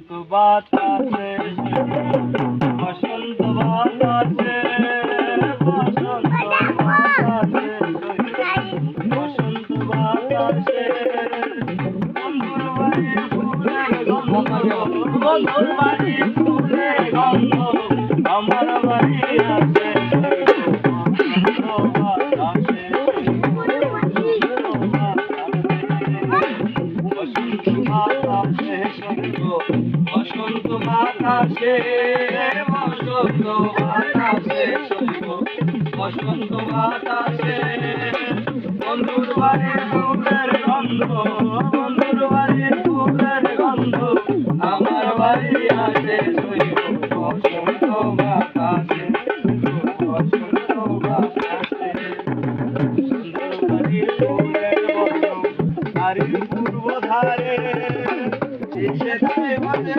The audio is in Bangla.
বাতাসে বসন্ত বাতাসে বসন্ত বাতাসে বসন্ত বাতাসে বন্ধুর বাড়ি ফুলের গন্ধ বন্ধুর বাড়ি ফুলের গন্ধ আমার বাড়ি আছে বসন্ত বাতাসে বসন্ত বাতাসে বসন্ত বাতাসে বন্ধুর বাড়ির ফুলের গন্ধ বন্ধুর বাড়ির ফুলের গন্ধ আমার বাড়ি আছে বসন্ত বাতাসে বসন্ত বাতাসে বাড়ির ফুলের গন্ধ বাড়ির পূর্ব ধারে এসে মাঝে